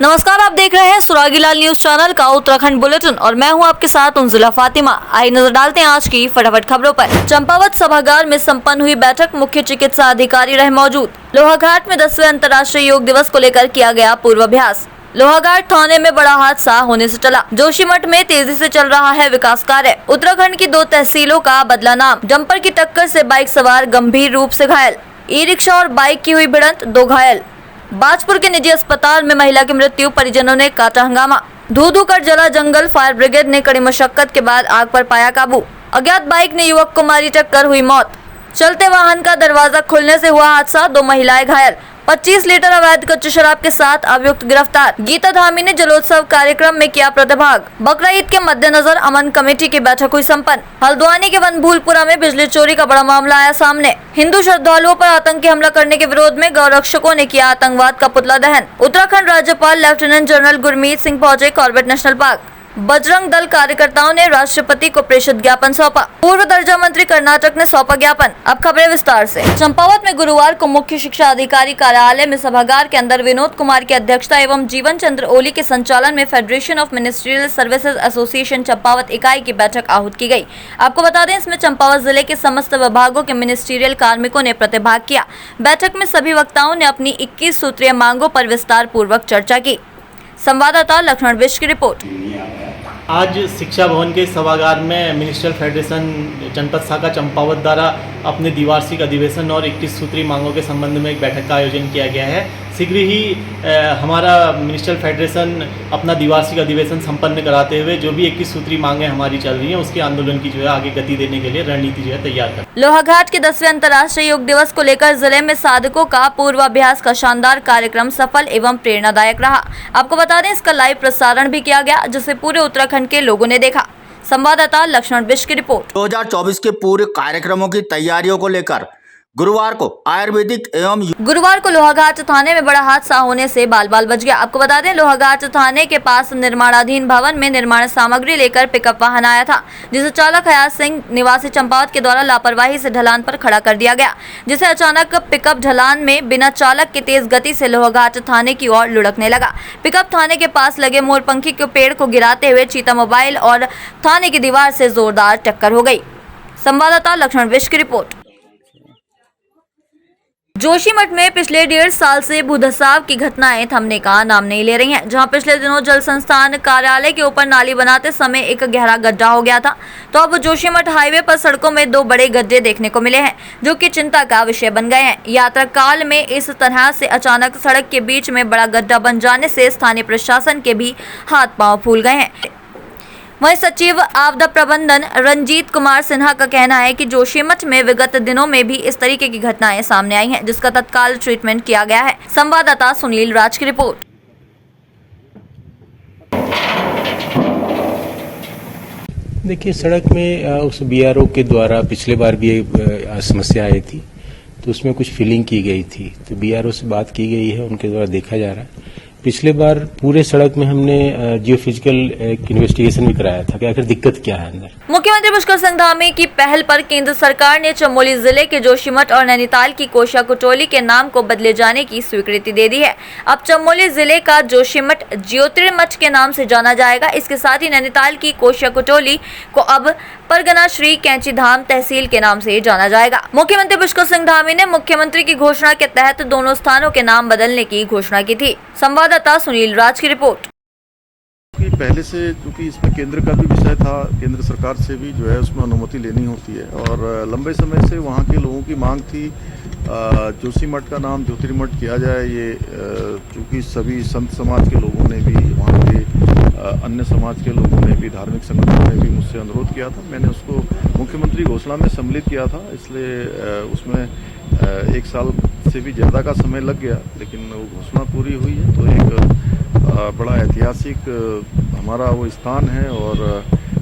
नमस्कार, आप देख रहे हैं सुरागीलाल न्यूज चैनल का उत्तराखंड बुलेटिन और मैं हूं आपके साथ उनजिला फातिमा। आइए नजर डालते हैं आज की फटाफट खबरों पर। चंपावत सभागार में संपन्न हुई बैठक, मुख्य चिकित्सा अधिकारी रहे मौजूद। लोहाघाट में 10वें अंतर्राष्ट्रीय योग दिवस को लेकर किया गया पूर्वाभ्यास। लोहाघाट थाने में बड़ा हादसा होने से टला। जोशीमठ में तेजी से चल रहा है विकास कार्य। उत्तराखंड की 2 तहसीलों का बदला नाम। डंपर की टक्कर से बाइक सवार गंभीर रूप से घायल। ई रिक्शा और बाइक की हुई भिड़ंत, 2 घायल। बाजपुर के निजी अस्पताल में महिला की मृत्यु, परिजनों ने काटा हंगामा। धू कर जला जंगल, फायर ब्रिगेड ने कड़ी मशक्कत के बाद आग पर पाया काबू। अज्ञात बाइक ने युवक को मारी टक्कर, हुई मौत। चलते वाहन का दरवाजा खुलने से हुआ हादसा, 2 महिलाएं घायल। 25 लीटर अवैध कच्ची शराब के साथ अभियुक्त गिरफ्तार। गीता धामी ने जलोत्सव कार्यक्रम में किया प्रतिभाग। बकरा ईद के मद्देनजर अमन कमेटी की बैठक हुई संपन्न। हल्द्वानी के वनभूलपुरा में बिजली चोरी का बड़ा मामला आया सामने। हिंदू श्रद्धालुओं पर आतंकी हमला करने के विरोध में गौरक्षकों ने किया आतंकवाद का पुतला दहन। उत्तराखंड राज्यपाल लेफ्टिनेंट जनरल गुरमीत सिंह पहुंचे Corbett national park. Bajrang Dal कार्यकर्ताओं ने राष्ट्रपति को प्रेषित ज्ञापन सौंपा। पूर्व दर्जा मंत्री कर्नाटक ने सौंपा ज्ञापन। अब खबरें विस्तार से। चंपावत में गुरुवार को मुख्य शिक्षा अधिकारी कार्यालय में सभागार के अंदर विनोद कुमार की अध्यक्षता एवं जीवन चंद्र ओली के संचालन में federation of ministerial services association Champawat इकाई की बैठक आहूत की गई। आपको बता दें, इसमें चंपावत जिले के समस्त विभागों के मिनिस्ट्रियल कार्मिकों ने प्रतिभाग किया। बैठक में सभी वक्ताओं ने अपनी 21 सूत्रीय मांगों पर विस्तार पूर्वक चर्चा की। संवाददाता लक्ष्मण बिष्ट की रिपोर्ट। आज शिक्षा भवन के सभागार में मिनिस्ट्रियल फेडरेशन जनपद शाखा चंपावत द्वारा अपने द्विवार्षिक अधिवेशन और 21 सूत्री मांगों के संबंध में एक बैठक का आयोजन किया गया है। शीघ्र ही हमारा मिनिस्ट्रियल फेडरेशन अपना द्विवार्षिक अधिवेशन संपन्न कराते हुए जो भी 21 सूत्री मांगें हमारी चल रही हैं उसके आंदोलन की जो है आगे गति देने के लिए रणनीति जो है तैयार कर। लोहाघाट के 10वें अंतर्राष्ट्रीय योग दिवस को लेकर जिले में साधकों का पूर्वाभ्यास का शानदार कार्यक्रम सफल एवं प्रेरणादायक रहा। आपको बता दें, इसका लाइव प्रसारण भी किया गया जिसे पूरे उत्तराखंड के लोगों ने देखा। संवाददाता लक्ष्मण बिष्ट की रिपोर्ट। 2024 के पूरे कार्यक्रमों की तैयारियों को लेकर गुरुवार को लोहाघाट थाने में बड़ा हादसा होने से बाल बच गया। आपको बता दें, लोहाघाट थाने के पास निर्माणाधीन भवन में निर्माण सामग्री लेकर पिकअप वाहन आया था, जिसे चालक हयात सिंह निवासी चंपावत के द्वारा लापरवाही से ढलान पर खड़ा कर दिया गया, जिसे अचानक पिकअप ढलान में बिना चालक के तेज गति से लोहाघाट थाने की ओर लुढ़कने लगा। पिकअप थाने के पास लगे मोरपंखी के पेड़ को गिराते हुए चीता मोबाइल और थाने की दीवार से जोरदार टक्कर हो गई। संवाददाता लक्ष्मण बिष्ट की रिपोर्ट। जोशीमठ में पिछले 1.5 साल से भूधसाव की घटनाएं थमने का नाम नहीं ले रही हैं, जहां पिछले दिनों जल संस्थान कार्यालय के ऊपर नाली बनाते समय एक गहरा गड्ढा हो गया था, तो अब जोशीमठ हाईवे पर सड़कों में 2 बड़े गड्ढे देखने को मिले हैं, जो कि चिंता का विषय बन गए हैं। यात्रा काल में इस तरह से अचानक सड़क के बीच में बड़ा गड्ढा बन जाने से स्थानीय प्रशासन के भी हाथ पांव फूल गए हैं। वहीं सचिव आपदा प्रबंधन रंजीत कुमार सिन्हा का कहना है कि जोशीमठ में विगत दिनों में भी इस तरीके की घटनाएं सामने आई हैं, जिसका तत्काल ट्रीटमेंट किया गया है। संवाददाता सुनील राज की रिपोर्ट। देखिए, सड़क में उस बीआरओ के द्वारा पिछले बार भी समस्या आई थी, तो उसमें कुछ फिलिंग की गई थी, तो बीआरओ से बात की गई है, उनके द्वारा देखा जा रहा है। पिछले बार पूरे सड़क में हमने जियो फिजिकल इन्वेस्टिगेशन भी कराया था कि आखिर दिक्कत क्या है अंदर। मुख्यमंत्री पुष्कर सिंह धामी की पहल पर केंद्र सरकार ने चमोली जिले के जोशीमठ और नैनीताल की कोशा कुटोली के नाम को बदले जाने की स्वीकृति दे दी है। अब चमोली जिले का जोशीमठ ज्योतिर्मठ के नाम से जाना जाएगा। इसके साथ ही नैनीताल की कोशा कुटोली को अब परगना श्री कैंची धाम तहसील के नाम से जाना जाएगा। मुख्यमंत्री पुष्कर सिंह धामी ने मुख्यमंत्री की घोषणा के तहत दोनों स्थानों के नाम बदलने की घोषणा की थी। संवाददाता सुनील राज की रिपोर्ट। पहले से क्योंकि इसमें केंद्र का भी विषय था, केंद्र सरकार से भी जो है उसमें अनुमति लेनी होती है और लंबे समय से वहाँ के लोगों की मांग थी जोशीमठ का नाम ज्योतिर्मठ किया जाए। ये चूँकि सभी संत समाज के लोगों ने भी, वहाँ के अन्य समाज के लोगों ने भी, धार्मिक संगठनों ने भी मुझसे अनुरोध किया था। मैंने उसको मुख्यमंत्री घोषणा में सम्मिलित किया था, इसलिए उसमें 1 साल से भी ज़्यादा का समय लग गया, लेकिन वो घोषणा पूरी हुई है। तो एक बड़ा ऐतिहासिक हमारा वो स्थान है और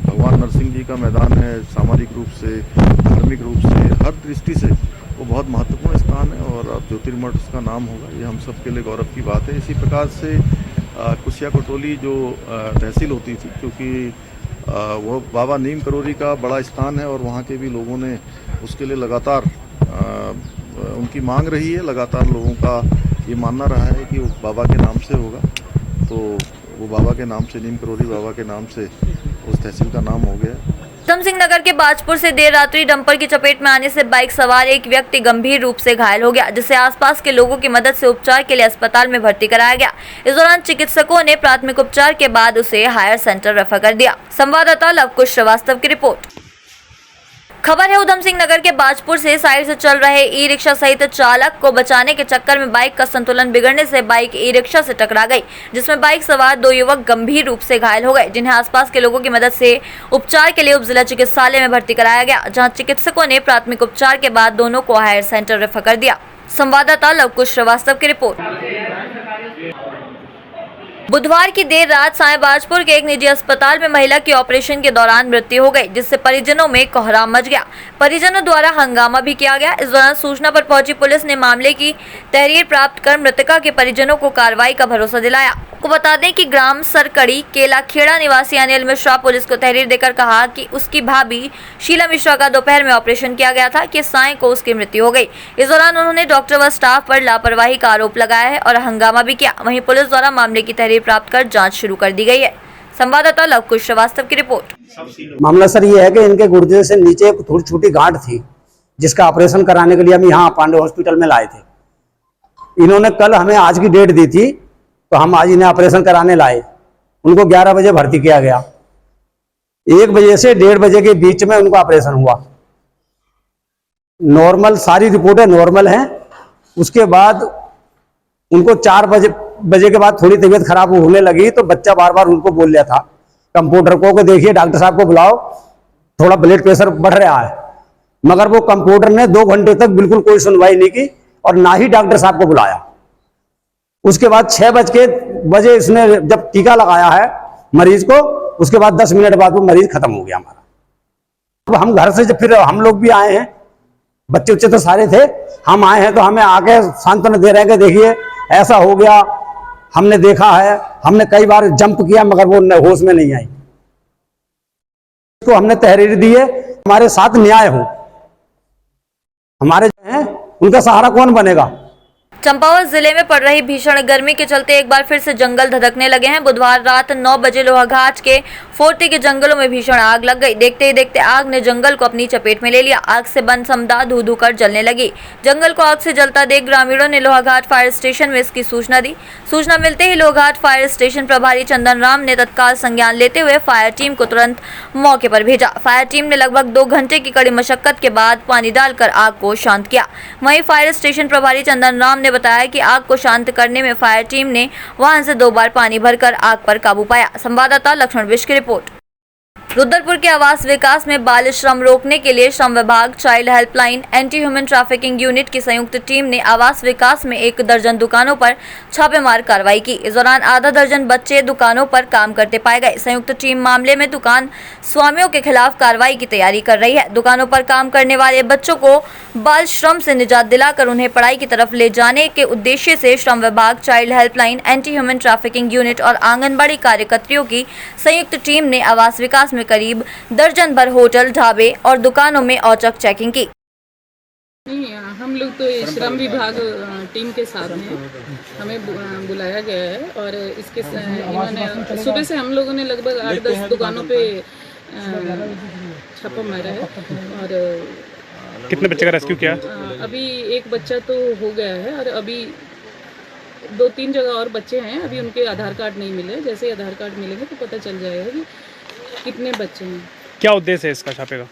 भगवान नरसिंह जी का मैदान है। सामाजिक रूप से, धार्मिक रूप से, हर दृष्टि से वो बहुत महत्वपूर्ण स्थान है और अब ज्योतिर्मठ उसका नाम होगा, ये हम सब के लिए गौरव की बात है। इसी प्रकार से कुशिया कोटोली जो तहसील होती थी, क्योंकि वो बाबा नीम करोरी का बड़ा स्थान है और वहाँ के भी लोगों ने उसके लिए लगातार उनकी मांग रही है, लगातार लोगों का ये मानना रहा है कि वो बाबा के नाम से होगा। तो वो बाबा के नाम से, नीम करोली बाबा के नाम से उस तहसील का नाम हो गया। उधम सिंह नगर के बाजपुर से देर रात्रि डंपर की चपेट में आने से बाइक सवार एक व्यक्ति गंभीर रूप से घायल हो गया, जिसे आसपास के लोगों की मदद से उपचार के लिए अस्पताल में भर्ती कराया गया। इस दौरान चिकित्सकों ने प्राथमिक उपचार के बाद उसे हायर सेंटर रेफर कर दिया। संवाददाता लवकुश श्रीवास्तव की रिपोर्ट। खबर है उधम सिंह नगर के बाजपुर से साइड से चल रहे ई रिक्शा सहित चालक को बचाने के चक्कर में बाइक का संतुलन बिगड़ने से बाइक ई रिक्शा से टकरा गई, जिसमें बाइक सवार 2 युवक गंभीर रूप से घायल हो गए, जिन्हें आसपास के लोगों की मदद से उपचार के लिए उप जिला चिकित्सालय में भर्ती कराया गया, जहां चिकित्सकों ने प्राथमिक उपचार के बाद दोनों को हायर सेंटर रेफर कर दिया। संवाददाता लवकुश श्रीवास्तव की रिपोर्ट। बुधवार की देर रात सायबाजपुर के एक निजी अस्पताल में महिला की ऑपरेशन के दौरान मृत्यु हो गई, जिससे परिजनों में कोहराम मच गया। परिजनों द्वारा हंगामा भी किया गया। इस दौरान सूचना पर पहुंची पुलिस ने मामले की तहरीर प्राप्त कर मृतका के परिजनों को कार्रवाई का भरोसा दिलाया। आपको बता दें कि ग्राम सरकड़ी केलाखेड़ा निवासी अनिल मिश्रा पुलिस को तहरीर देकर कहा कि उसकी भाभी शीला मिश्रा का दोपहर में ऑपरेशन किया गया था कि साय को उसकी मृत्यु हो गई। इस दौरान उन्होंने डॉक्टर व स्टाफ पर लापरवाही का आरोप लगाया है और हंगामा भी किया। वहीं पुलिस द्वारा मामले की तहरीर प्राप्त कर जांच शुरू कर दी गई है। संवाददाता लवकुश श्रीवास्तव की रिपोर्ट। मामला सर ये है कि इनके गुर्दे से नीचे एक थोड़ी छोटी गांठ थी, जिसका ऑपरेशन कराने के लिए हम यहाँ पांडे हॉस्पिटल में लाए थे। इन्होंने कल हमें आज की डेट दी थी, तो हम आज इन्हें ऑपरेशन कराने लाए। उनको 11 बजे भर्ती किया गया। 1 बजे से 1:30 बजे के बीच में उनका ऑपरेशन हुआ। नॉर्मल, सारी रिपोर्टें नॉर्मल हैं। उसके बाद उनको 4 बजे के बाद थोड़ी तबीयत खराब होने लगी, तो बच्चा बार बार उनको बोल रहा था कंपाउंडर को कि देखिए डॉक्टर साहब को बुलाओ, थोड़ा ब्लड प्रेशर बढ़ रहा है। मगर वो कंपाउंडर ने 2 घंटे तक बिल्कुल कोई सुनवाई नहीं की और ना ही डॉक्टर साहब को बुलाया। उसके बाद 6 बजे इसने जब टीका लगाया है मरीज को, उसके बाद 10 मिनट बाद वो मरीज खत्म हो गया हमारा। अब हम घर से जब फिर हम लोग भी आए हैं, बच्चे उच्चे तो सारे थे, हम आए हैं तो हमें आके सांत्वना दे रहे हैं कि देखिए ऐसा हो गया, हमने देखा है, हमने कई बार जंप किया मगर वो होश में नहीं आई। तो हमने तहरीर दी है, हमारे साथ न्याय हो। हमारे जो हैं उनका सहारा कौन बनेगा। चंपावत जिले में पड़ रही भीषण गर्मी के चलते एक बार फिर से जंगल धधकने लगे हैं। बुधवार रात 9 बजे लोहाघाट के फोर्टी के जंगलों में भीषण आग लग गई। देखते ही देखते आग ने जंगल को अपनी चपेट में ले लिया। आग से वन समुदाय धू धू कर जलने लगी। जंगल को आग से जलता देख ग्रामीणों ने लोहाघाट फायर स्टेशन में इसकी सूचना दी। सूचना मिलते ही लोहाघाट फायर स्टेशन प्रभारी चंदन राम ने तत्काल संज्ञान लेते हुए फायर टीम को तुरंत मौके पर भेजा। फायर टीम ने लगभग 2 घंटे की कड़ी मशक्कत के बाद पानी डालकर आग को शांत किया। वहीं फायर स्टेशन प्रभारी चंदन राम ने बताया कि आग को शांत करने में फायर टीम ने वाहन से 2 बार पानी भरकर आग पर काबू पाया। संवाददाता लक्ष्मण विश की रिपोर्ट। रुद्रपुर के आवास विकास में बाल श्रम रोकने के लिए श्रम विभाग, child helpline, anti human trafficking unit की संयुक्त टीम ने आवास विकास में 1 दर्जन दुकानों पर छापेमार कार्रवाई की। इस दौरान आधा दर्जन बच्चे दुकानों पर काम करते पाए गए। संयुक्त टीम मामले में दुकान स्वामियों के खिलाफ कार्रवाई की तैयारी कर रही है। दुकानों पर काम करने वाले बच्चों को बाल श्रम से निजात दिलाकर उन्हें पढ़ाई की तरफ ले जाने के उद्देश्य से श्रम विभाग, child helpline, anti human trafficking unit और आंगनबाड़ी कार्यकर्तियों की संयुक्त टीम ने आवास विकास में करीब दर्जन भर होटल, ढाबे और दुकानों में औचक चेकिंग की। नहीं, हम लोग तो श्रम विभाग टीम के साथ हैं। हमें बुलाया गया है और इसके इन्होंने सुबह से हम लोगों ने लगभग 8-10 दुकानों पे छापा मारा है। और कितने बच्चे का रेस्क्यू किया? अभी 1 बच्चा तो हो गया है और अभी 2-3 जगह और बच्चे हैं। अभी उनके आधार कार्ड नहीं मिले। जैसे ही आधार कार्ड मिलेंगे तो पता चल जाएगा कि कितने बच्चे हैं। क्या उद्देश्य है इसका छापे का?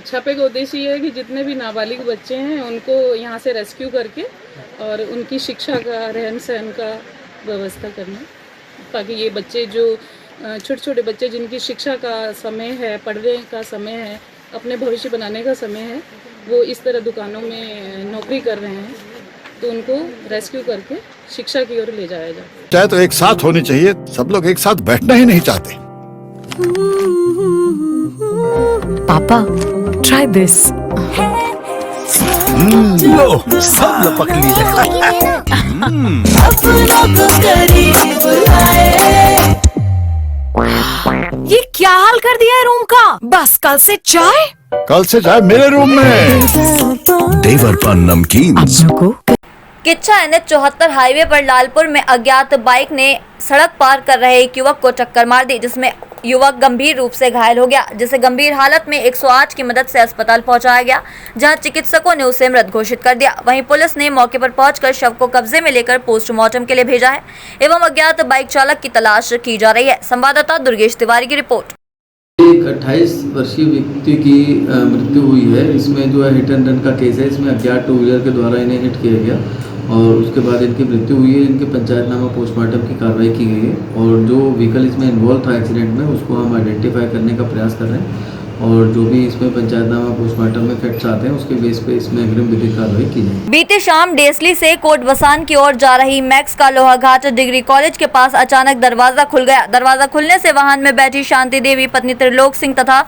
छापे का उद्देश्य ये है कि जितने भी नाबालिग बच्चे हैं उनको यहाँ से रेस्क्यू करके और उनकी शिक्षा का, रहन सहन का व्यवस्था करना, ताकि ये बच्चे जो छोटे छोटे बच्चे जिनकी शिक्षा का समय है, पढ़ने का समय है, अपने भविष्य बनाने का समय है, वो इस तरह दुकानों में नौकरी कर रहे हैं, तो उनको रेस्क्यू करके शिक्षा की ओर ले जाया जाए। चाहे तो एक साथ होनी चाहिए, सब लोग एक साथ बैठना ही नहीं चाहते। पापा, try this. लो, सब लपक लीजिए। ये क्या हाल कर दिया है रूम का? बस कल से चाय मेरे रूम में। देवर पान नमकीन। अपनों को किच्चा NH74 हाईवे पर लालपुर में अज्ञात बाइक ने सड़क पार कर रहे एक युवक को टक्कर मार दी, जिसमें युवक गंभीर रूप से घायल हो गया, जिसे गंभीर हालत में 108 की मदद से अस्पताल पहुंचाया गया, जहां चिकित्सकों ने उसे मृत घोषित कर दिया। वहीं पुलिस ने मौके पर पहुंचकर शव को कब्जे में लेकर पोस्टमार्टम के लिए भेजा है एवं अज्ञात बाइक चालक की तलाश की जा रही है। संवाददाता दुर्गेश तिवारी की रिपोर्ट। एक 28 वर्षीय व्यक्ति की मृत्यु हुई है। इसमें जो है हिट एंड रन का केस है। इसमें अज्ञात 2 व्हीलर के द्वारा इन्हें हिट किया गया और उसके बाद इनकी मृत्यु हुई है। इनके पंचायतनामा पोस्टमार्टम की कार्रवाई की गई है और जो व्हीकल इसमें इन्वॉल्व था एक्सीडेंट में उसको हम आइडेंटिफाई करने का प्रयास कर रहे हैं और जो भी इसमें पंचायतनामा पोस्टमार्टम में फैक्ट्स आते हैं उसके बेस पे इसमें अग्रिम विधिक कार्रवाई की जाएगी। बीते शाम डेसली से कोटबसान की ओर जा रही मैक्स का लोहाघाट डिग्री कॉलेज के पास अचानक दरवाजा खुल गया। दरवाजा खुलने से वाहन में बैठी शांति देवी पत्नी त्रिलोक सिंह तथा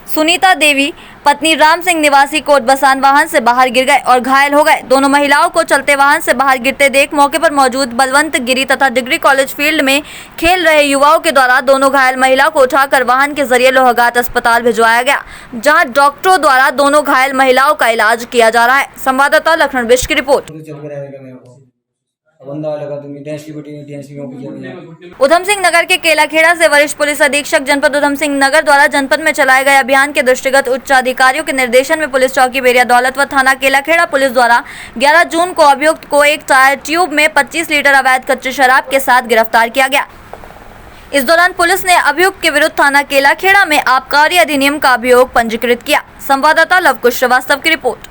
सुनीता देवी पत्नी राम सिंह निवासी कोटबसान वाहन से बाहर गिर गए और घायल हो गए। दोनों महिलाओं को चलते वाहन से बाहर गिरते देख मौके पर मौजूद बलवंत गिरी तथा डिग्री कॉलेज फील्ड में खेल रहे युवाओं के द्वारा दोनों घायल महिलाओं को उठाकर वाहन के जरिए लोहाघाट अस्पताल भिजवाया गया, जहां डॉक्टरों द्वारा दोनों घायल महिलाओं का इलाज किया जा रहा है। संवाददाता लखनऊ बिष्ट की रिपोर्ट। उधम सिंह नगर के केलाखेड़ा से वरिष्ठ पुलिस अधीक्षक जनपद उधम सिंह नगर द्वारा जनपद में चलाए गए अभियान के दृष्टिगत उच्च अधिकारियों के निर्देशन में पुलिस चौकी बेरिया दौलत व थाना केलाखेड़ा पुलिस द्वारा 11 जून को अभियुक्त को एक टायर ट्यूब में 25 लीटर अवैध कच्ची शराब के साथ गिरफ्तार किया गया। इस दौरान पुलिस ने अभियुक्त के विरुद्ध थाना केलाखेड़ा में आबकारी अधिनियम का अभियोग पंजीकृत किया। संवाददाता लवकुश श्रीवास्तव की रिपोर्ट।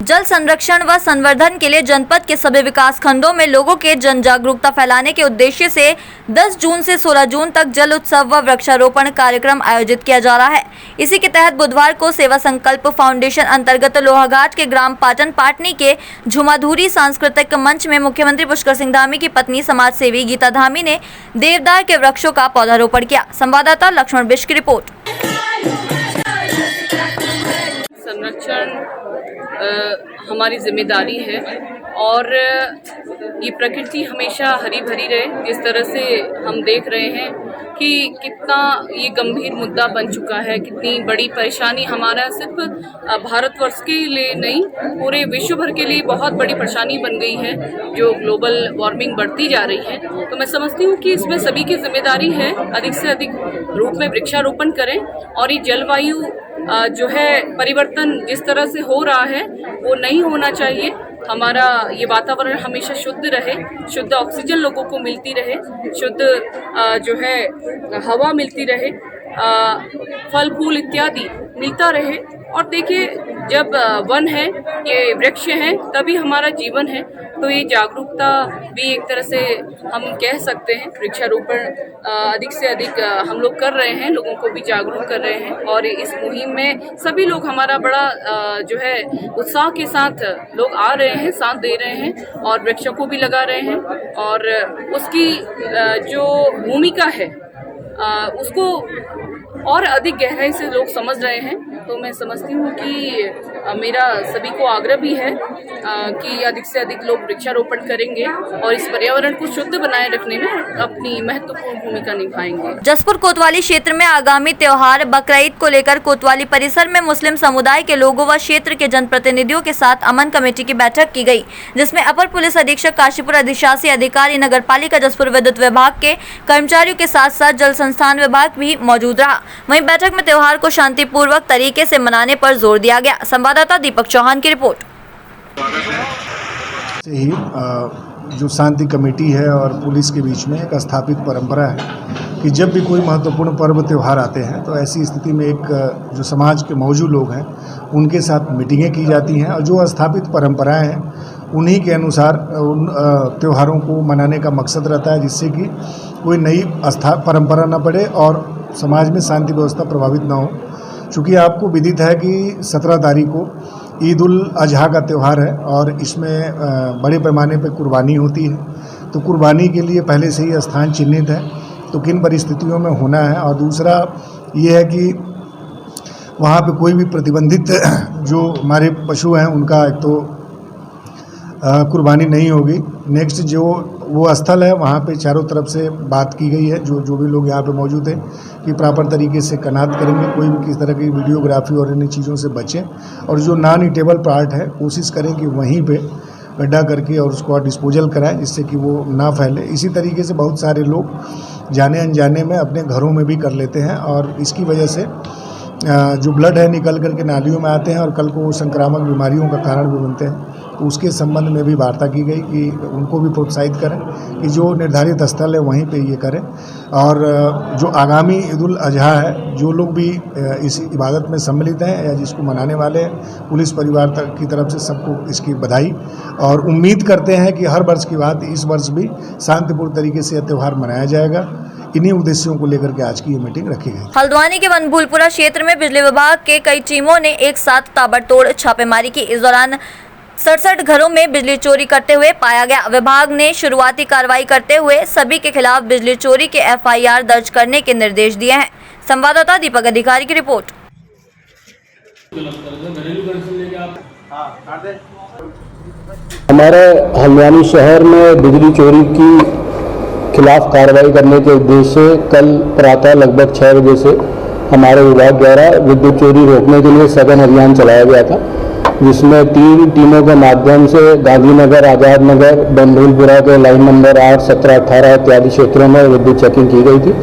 जल संरक्षण व संवर्धन के लिए जनपद के सभी विकास खंडों में लोगों के जन जागरूकता फैलाने के उद्देश्य से 10 जून से 16 जून तक जल उत्सव व वृक्षारोपण कार्यक्रम आयोजित किया जा रहा है। इसी के तहत बुधवार को सेवा संकल्प फाउंडेशन अंतर्गत लोहाघाट के ग्राम पाटन पाटनी के झुमाधुरी सांस्कृतिक मंच में मुख्यमंत्री पुष्कर सिंह धामी की पत्नी समाज सेवी गीता धामी ने देवदार के वृक्षों का पौधारोपण किया। संवाददाता लक्ष्मण बिष्ट की रिपोर्ट। संरक्षण हमारी जिम्मेदारी है और ये प्रकृति हमेशा हरी भरी रहे। जिस तरह से हम देख रहे हैं कि कितना ये गंभीर मुद्दा बन चुका है, कितनी बड़ी परेशानी हमारा सिर्फ भारतवर्ष के लिए नहीं पूरे विश्व भर के लिए बहुत बड़ी परेशानी बन गई है जो ग्लोबल वार्मिंग बढ़ती जा रही है। तो मैं समझती हूँ कि इसमें सभी की जिम्मेदारी है अधिक से अधिक रूप में वृक्षारोपण करें और ये जलवायु जो है परिवर्तन जिस तरह से हो रहा है वो नहीं होना चाहिए। हमारा ये वातावरण हमेशा शुद्ध रहे, शुद्ध ऑक्सीजन लोगों को मिलती रहे, शुद्ध जो है हवा मिलती रहे, फल फूल इत्यादि मिलता रहे। और देखिए जब वन है, ये वृक्ष हैं, तभी हमारा जीवन है। तो ये जागरूकता भी एक तरह से हम कह सकते हैं, वृक्षारोपण अधिक से अधिक हम लोग कर रहे हैं, लोगों को भी जागरूक कर रहे हैं और इस मुहिम में सभी लोग हमारा बड़ा जो है उत्साह के साथ लोग आ रहे हैं, साथ दे रहे हैं और वृक्षों को भी लगा रहे हैं और उसकी जो भूमिका है उसको और अधिक गहराई से लोग समझ रहे हैं। तो मैं समझती हूँ कि मेरा सभी को आग्रह भी है कि अधिक से अधिक लोग वृक्षारोपण करेंगे और इस पर्यावरण को शुद्ध बनाए रखने में अपनी महत्वपूर्ण भूमिका निभाएंगे। जसपुर कोतवाली क्षेत्र में आगामी त्योहार बकरीद को लेकर कोतवाली परिसर में मुस्लिम समुदाय के लोगों व क्षेत्र के जनप्रतिनिधियों के साथ अमन कमेटी की बैठक की गई, जिसमें अपर पुलिस अधीक्षक काशीपुर, अधिशासी अधिकारी नगर पालिका जसपुर विद्युत विभाग के कर्मचारियों के साथ साथ जल संस्थान विभाग भी मौजूद रहा। वहीं बैठक में त्योहार को शांतिपूर्वक तरीके से मनाने पर जोर दिया गया। संवाददाता दीपक चौहान की रिपोर्ट। जो शांति कमेटी है और पुलिस के बीच में एक स्थापित परंपरा है कि जब भी कोई महत्वपूर्ण पर्व त्यौहार आते हैं तो ऐसी स्थिति में एक जो समाज के मौजूद लोग हैं उनके साथ मीटिंगें की जाती हैं और जो स्थापित परंपराएं हैं उन्हीं के अनुसार उन त्योहारों को मनाने का मकसद रहता है, जिससे कि कोई नई परंपरा न पड़े और समाज में शांति व्यवस्था प्रभावित न हो। चूँकि आपको विदित है कि 17 तारीख को ईद उल अजहा का त्यौहार है और इसमें बड़े पैमाने पर कुर्बानी होती है। तो कुर्बानी के लिए पहले से ही स्थान चिन्हित है, तो किन परिस्थितियों में होना है। और दूसरा ये है कि वहाँ पे कोई भी प्रतिबंधित जो हमारे पशु हैं उनका एक तो कुर्बानी नहीं होगी। नेक्स्ट जो वो स्थल है वहाँ पे चारों तरफ से बात की गई है, जो भी लोग यहाँ पे मौजूद हैं कि प्रॉपर तरीके से कनात करेंगे, कोई भी किस तरह की वीडियोग्राफी और इन चीज़ों से बचें और जो नॉन ईटेबल पार्ट है कोशिश करें कि वहीं पे गड्ढा करके और उसको डिस्पोजल कराएं, जिससे कि वो ना फैले। इसी तरीके से बहुत सारे लोग जाने अनजाने में अपने घरों में भी कर लेते हैं और इसकी वजह से जो ब्लड है निकल करके नालियों में आते हैं और कल को संक्रामक बीमारियों का कारण भी बनते हैं। तो उसके संबंध में भी वार्ता की गई कि उनको भी प्रोत्साहित करें कि जो निर्धारित स्थल है वहीं पे ये करें। और जो आगामी ईद उल अजहा है, जो लोग भी इस इबादत में सम्मिलित हैं या जिसको मनाने वाले हैं, पुलिस परिवार तक की तरफ से सबको इसकी बधाई और उम्मीद करते हैं कि हर वर्ष की बात इस वर्ष भी शांतिपूर्ण तरीके से यह त्यौहार मनाया जाएगा। इन्हीं उद्देश्यों को लेकर के आज की ये मीटिंग रखी गई। हल्द्वानी के बनभूलपुरा क्षेत्र में बिजली विभाग के कई टीमों ने एक साथ ताबड़तोड़ छापेमारी की। इस दौरान 67 घरों में बिजली चोरी करते हुए पाया गया। विभाग ने शुरुआती कार्रवाई करते हुए सभी के खिलाफ बिजली चोरी के FIR दर्ज करने के निर्देश दिए हैं। संवाददाता दीपक अधिकारी की रिपोर्ट। हमारे हल्द्वानी शहर में बिजली चोरी की खिलाफ कार्रवाई करने के उद्देश्य से कल प्रातः लगभग 6 बजे से हमारे विभाग द्वारा विद्युत चोरी रोकने के लिए सघन अभियान चलाया गया था, जिसमें 3 टीमों के माध्यम से गांधीनगर, आज़ाद नगर, बनभूलपुरा के लाइन नंबर 8, 17, 18 इत्यादि क्षेत्रों में विद्युत चेकिंग की गई थी,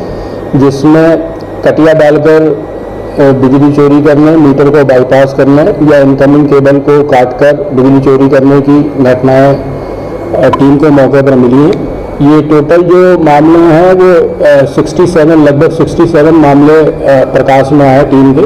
जिसमें कटिया डालकर बिजली चोरी करने, मीटर को बाईपास करने या इनकमिंग केबल को काटकर बिजली चोरी करने की घटनाएं टीम को मौके पर मिली हैं। ये टोटल जो मामले हैं वो 67 मामले प्रकाश में आए टीम के,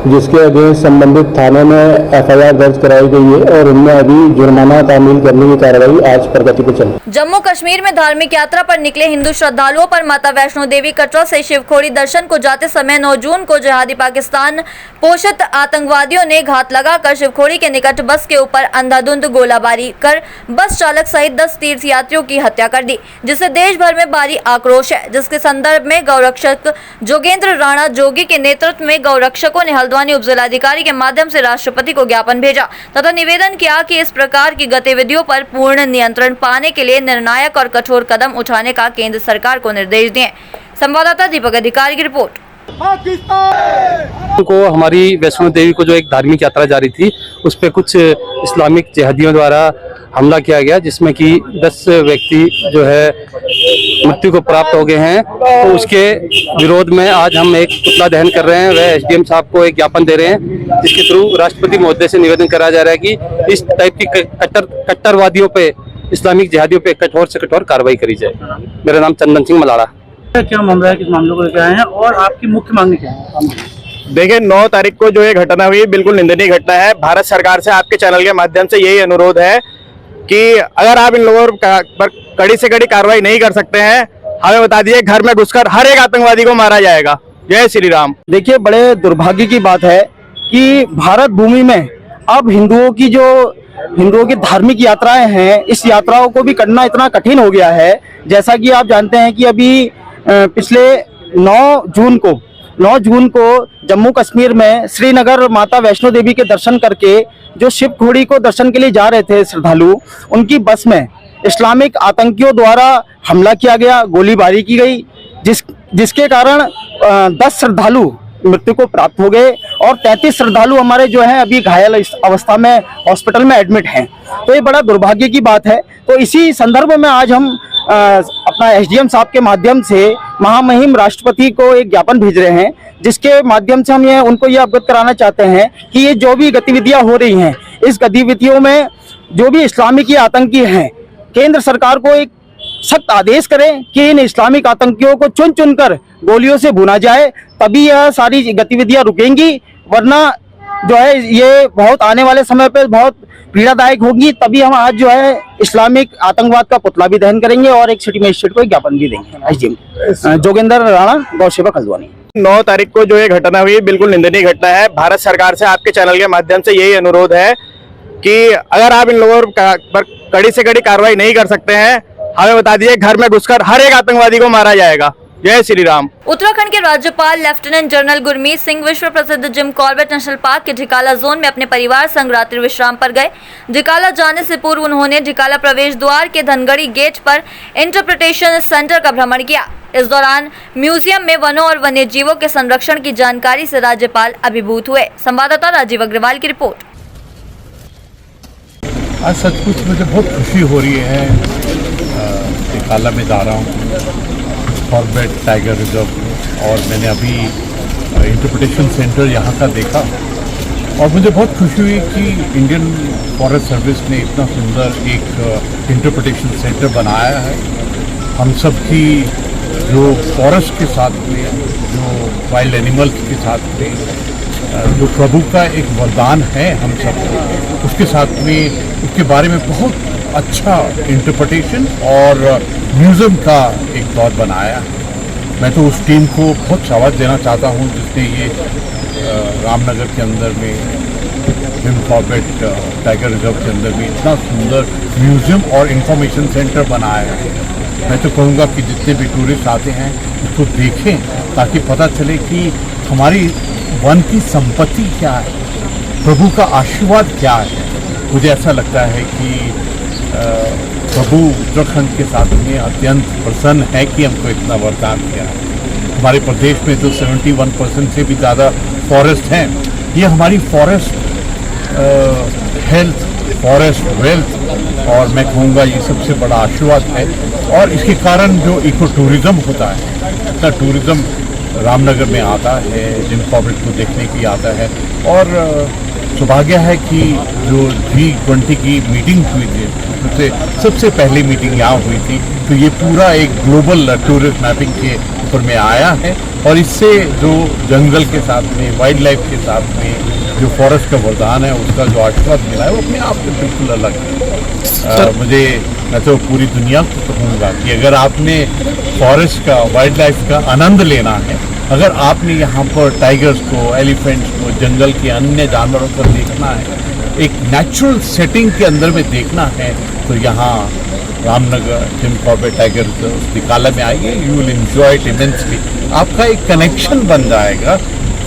जिसके अगेंस्ट संबंधित थाने में FIR दर्ज कराई गई है और उनमें अभी जुर्माना तामील करने की कार्रवाई आज प्रगति पर चल। जम्मू कश्मीर में धार्मिक यात्रा पर निकले हिंदू श्रद्धालुओं पर माता वैष्णो देवी कटरा से शिवखोड़ी दर्शन को जाते समय 9 जून को जिहादी पाकिस्तान पोषित आतंकवादियों ने घात लगाकर शिवखोड़ी के निकट बस के ऊपर अंधाधुंध गोलाबारी कर बस चालक सहित 10 तीर्थयात्रियों की हत्या कर दी, जिससे देश भर में भारी आक्रोश है। जिसके संदर्भ में गौरक्षक जोगेंद्र राणा जोगी के नेतृत्व में गौरक्षकों ने हल्द्वानी उपजिलाधिकारी के माध्यम से राष्ट्रपति को ज्ञापन भेजा तथा निवेदन किया कि इस प्रकार की गतिविधियों पर पूर्ण नियंत्रण पाने के लिए निर्णायक और कठोर कदम उठाने का केंद्र सरकार को निर्देश दिए। संवाददाता दीपक अधिकारी की रिपोर्ट। को हमारी वैष्णो देवी को जो एक धार्मिक यात्रा जारी थी, उस पर कुछ इस्लामिक जिहादियों द्वारा हमला किया गया, जिसमें कि 10 व्यक्ति जो है मृत्यु को प्राप्त हो गए हैं। तो उसके विरोध में आज हम एक पुतला दहन कर रहे हैं। वह SDM साहब को एक ज्ञापन दे रहे हैं, जिसके थ्रू राष्ट्रपति महोदय से निवेदन करा जा रहा है कि इस टाइप की कट्टरवादियों पे, इस्लामिक जिहादियों पे कठोर से कठोर कार्रवाई करी जाए। मेरा नाम चंदन सिंह मलाड़ा। क्या मामला है, किस मामले को लेकर आए हैं और आपकी मुख्य मांग क्या है? देखिए, 9 तारीख को जो ये घटना हुई बिल्कुल निंदनीय घटना है। भारत सरकार से आपके चैनल के माध्यम से यही अनुरोध है कि अगर आप इन लोगों पर कड़ी से कड़ी कार्रवाई नहीं कर सकते हैं, हमें बता दीजिए, घर में घुसकर हर एक आतंकवादी को मारा जाएगा। जय श्री राम। देखिए, बड़े दुर्भाग्य की बात है कि भारत भूमि में अब हिंदुओं की धार्मिक यात्राएं हैं, इस यात्राओं को भी करना इतना कठिन हो गया है। जैसा कि आप जानते हैं कि अभी पिछले 9 जून को जम्मू कश्मीर में श्रीनगर माता वैष्णो देवी के दर्शन करके जो शिवखोड़ी को दर्शन के लिए जा रहे थे श्रद्धालु, उनकी बस में इस्लामिक आतंकियों द्वारा हमला किया गया, गोलीबारी की गई, जिसके कारण 10 श्रद्धालु मृत्यु को प्राप्त हो गए और 33 श्रद्धालु हमारे जो हैं अभी घायल अवस्था में हॉस्पिटल में एडमिट हैं। तो ये बड़ा दुर्भाग्य की बात है। तो इसी संदर्भ में आज हम अपना SDM साहब के माध्यम से महामहिम राष्ट्रपति को एक ज्ञापन भेज रहे हैं, जिसके माध्यम से हम उनको ये अवगत कराना चाहते हैं कि ये जो भी गतिविधियां हो रही हैं, इस गतिविधियों में जो भी इस्लामिक आतंकी हैं, केंद्र सरकार को एक सख्त आदेश करें कि इन इस्लामिक आतंकियों को चुन चुनकर गोलियों से भुना जाए, तभी यह सारी गतिविधियां रुकेंगी। वरना जो है ये बहुत आने वाले समय पे बहुत पीड़ादायक होगी। तभी हम आज जो है इस्लामिक आतंकवाद का पुतला भी दहन करेंगे और एक सिटी मजिस्ट्रेट को एक ज्ञापन भी देंगे। SDM जोगेंद्र राणा, गौ सेवक हल्द्वानी। 9 तारीख को जो ये घटना हुई बिल्कुल निंदनीय घटना है। भारत सरकार से आपके चैनल के माध्यम से यही अनुरोध है कि अगर आप इन लोगों पर कड़ी से कड़ी कार्रवाई नहीं कर सकते हैं, हमें बता दीजिए, घर में घुसकर हर एक आतंकवादी को मारा जाएगा। जय श्री राम। उत्तराखंड के राज्यपाल लेफ्टिनेंट जनरल गुरमीत सिंह विश्व प्रसिद्ध जिम कॉर्बेट नेशनल पार्क के ढिकाला जोन में अपने परिवार संग रात्रि विश्राम पर गए। ढिकाला जाने से पूर्व उन्होंने ढिकाला प्रवेश द्वार के धनगढ़ी गेट पर इंटरप्रिटेशन सेंटर का भ्रमण किया। इस दौरान म्यूजियम में वनों और वन्य जीवों के संरक्षण की जानकारी से राज्यपाल अभिभूत हुए। संवाददाता राजीव अग्रवाल की रिपोर्ट। आज सचमुच मुझे बहुत खुशी हो रही है। टिकाला में जा रहा हूँ कॉर्बेट टाइगर रिजर्व में, और मैंने अभी इंटरप्रिटेशन सेंटर यहाँ का देखा और मुझे बहुत खुशी हुई कि इंडियन फॉरेस्ट सर्विस ने इतना सुंदर एक इंटरप्रिटेशन सेंटर बनाया है। हम सब की जो फॉरेस्ट के साथ में, जो वाइल्ड एनिमल्स के साथ में जो प्रभु का एक वरदान है हम सबको, उसके साथ में उसके बारे में बहुत अच्छा इंटरप्रिटेशन और म्यूज़ियम का एक दौर बनाया है। मैं तो उस टीम को बहुत शाबाश देना चाहता हूँ जिसने ये रामनगर के अंदर में जिम कॉर्बेट टाइगर रिजर्व के अंदर में इतना सुंदर म्यूज़ियम और इंफॉर्मेशन सेंटर बनाया है। मैं तो कहूँगा कि जितने भी टूरिस्ट आते हैं उसको देखें ताकि पता चले कि हमारी वन की संपत्ति क्या है, प्रभु का आशीर्वाद क्या है। मुझे ऐसा लगता है कि प्रभु उत्तराखंड के साथ में अत्यंत प्रसन्न है कि हमको इतना वरदान किया है। हमारे प्रदेश में जो 71% से भी ज़्यादा फॉरेस्ट हैं, ये हमारी फॉरेस्ट हेल्थ, फॉरेस्ट वेल्थ और मैं कहूँगा ये सबसे बड़ा आशीर्वाद है। और इसके कारण जो इको टूरिज़्म होता है, इतना टूरिज़्म रामनगर में आता है, जिम कॉर्बेट को देखने की आता है। और सौभाग्य है कि जो G20 की मीटिंग हुई थी उससे सबसे पहली मीटिंग यहाँ हुई थी, तो ये पूरा एक ग्लोबल टूरिस्ट मैपिंग के ऊपर में आया है। और इससे जो जंगल के साथ में, वाइल्ड लाइफ के साथ में जो फॉरेस्ट का वरदान है, उसका जो आशीर्वाद मिला है वो अपने आप में बिल्कुल अलग है। मैं तो पूरी दुनिया को कहूँगा कि अगर आपने फॉरेस्ट का, वाइल्ड लाइफ का आनंद लेना है, अगर आपने यहाँ पर टाइगर्स को, एलिफेंट्स को, जंगल के अन्य जानवरों को देखना है, एक नेचुरल सेटिंग के अंदर में देखना है, तो यहाँ Ramnagar Jim Corbett tiger reserve Dhikala में आइए। You will enjoy it immensely. आपका एक कनेक्शन बन जाएगा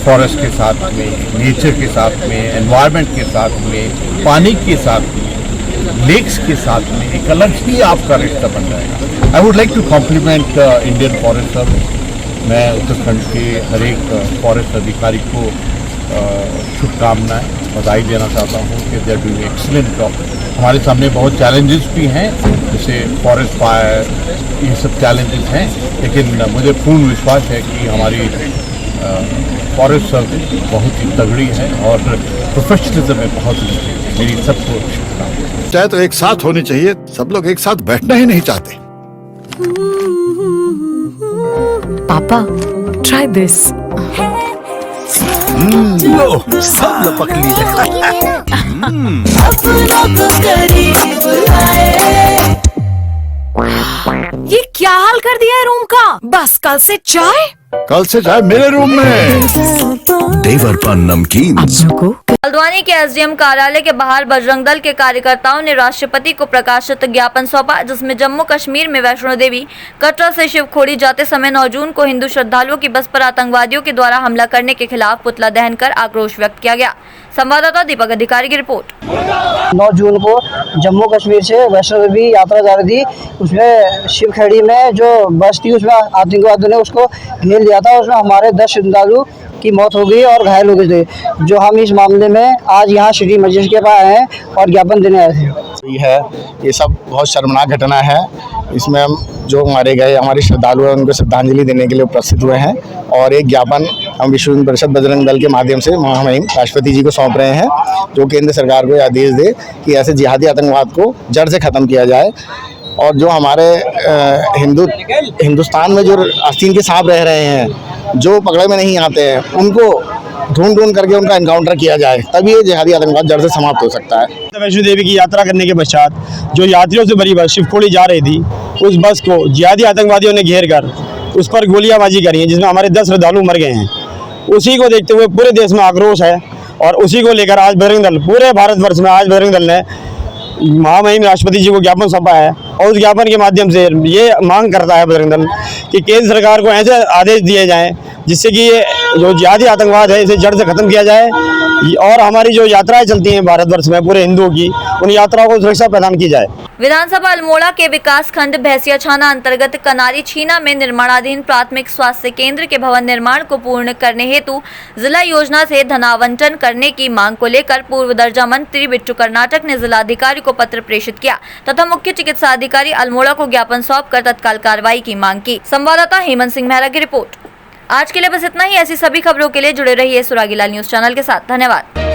फॉरेस्ट के साथ में, नेचर के साथ में, एनवायरनमेंट के साथ में, पानी के साथ में, लेक्स के साथ में एक अलग ही आपका रिश्ता बन जाएगा। I would like to compliment Indian forest service. मैं उत्तराखंड के हर एक फॉरेस्ट अधिकारी को शुभकामनाएं, बधाई देना चाहता हूँ कि they are doing excellent job. हमारे सामने बहुत चैलेंजेस भी हैं, जैसे फॉरेस्ट फायर, ये सब चैलेंजेस हैं, लेकिन मुझे पूर्ण विश्वास है कि हमारी फॉरेस्ट सर्विस बहुत ही तगड़ी है और प्रोफेशनलिज्म में बहुत ही मेरी सबको शुभकामनाएं। चाहे तो एक साथ होनी चाहिए, सब लोग एक साथ बैठना ही नहीं चाहते। पापा ट्राई दिस। लो सब लपक लिए। ये क्या हाल कर दिया है रूम का? बस कल से चाय कल से चाय मेरे रूम में। देवर पान नमकीन। हल्द्वानी के एसडीएम कार्यालय के बाहर बजरंग दल के कार्यकर्ताओं ने राष्ट्रपति को प्रकाशित ज्ञापन सौंपा, जिसमें जम्मू कश्मीर में वैष्णो देवी कटरा से शिवखोड़ी जाते समय 9 जून को हिंदू श्रद्धालुओं की बस पर आतंकवादियों के द्वारा हमला करने के खिलाफ पुतला दहन कर आक्रोश व्यक्त किया गया। संवाददाता दीपक अधिकारी की रिपोर्ट। 9 जून को जम्मू कश्मीर से वैष्णो देवी यात्रा जा रही थी, उसमें शिवखेड़ी में जो बस थी उसमें आतंकवादियों ने उसको घेर लिया था। उसमें हमारे 10 श्रद्धालु की मौत हो गई और घायल हो गए थे, जो हम इस मामले में आज यहाँ श्री मजिस्ट्रेट के पास आए हैं और ज्ञापन देने आए थे। ये सब बहुत शर्मनाक घटना है। इसमें हम जो मारे गए हमारे श्रद्धालु हैं उनको श्रद्धांजलि देने के लिए उपस्थित हुए हैं और एक ज्ञापन हम विश्व हिंदू परिषद बजरंग दल के माध्यम से महामहिम राष्ट्रपति जी को सौंप रहे हैं, जो केंद्र सरकार को आदेश दे कि ऐसे जिहादी आतंकवाद को जड़ से ख़त्म किया जाए। और जो हमारे हिंदुस्तान में जो आस्तीन के सांप रह रहे हैं, जो पकड़े में नहीं आते हैं, उनको ढूंढ करके उनका एनकाउंटर किया जाए, तभी ये जिहादी आतंकवाद जड़ से समाप्त हो सकता है। वैष्णो देवी की यात्रा करने के पश्चात जो यात्रियों से भरी बस शिवखोड़ी जा रही थी, उस बस को जिहादी आतंकवादियों ने घेर कर उस पर गोलियांबाजी करी है, जिसमें हमारे 10 श्रद्धालु मर गए हैं। उसी को देखते हुए पूरे देश में आक्रोश है और उसी को लेकर आज बजरंग दल, पूरे भारतवर्ष में आज बजरंग दल ने महामहिम राष्ट्रपति जी को ज्ञापन सौंपा है और उस ज्ञापन के माध्यम से ये मांग करता है बजरंग दल कि केंद्र सरकार को ऐसे आदेश दिए जाएं जिससे कि ये जो जिहादी आतंकवाद है इसे जड़ से खत्म किया जाए और हमारी जो यात्राएं चलती हैं भारतवर्ष में पूरे हिंदुओं की, उन यात्राओं को सुरक्षा प्रदान की जाए। विधानसभा अल्मोड़ा के विकास खंड भैंसिया छाना अंतर्गत कनारी छीना में निर्माणाधीन प्राथमिक स्वास्थ्य केंद्र के भवन निर्माण को पूर्ण करने हेतु जिला योजना से धनावंटन करने की मांग को लेकर पूर्व दर्जा मंत्री बिट्टू कर्नाटक ने जिलाधिकारी को पत्र प्रेषित किया तथा मुख्य चिकित्सा अधिकारी अल्मोड़ा को ज्ञापन सौंपकर तत्काल कार्रवाई की मांग की। संवाददाता हेमंत सिंह मेहरा की रिपोर्ट। आज के लिए बस इतना ही। ऐसी सभी खबरों के लिए जुड़े रहिए सुरागीलाल न्यूज चैनल के साथ। धन्यवाद।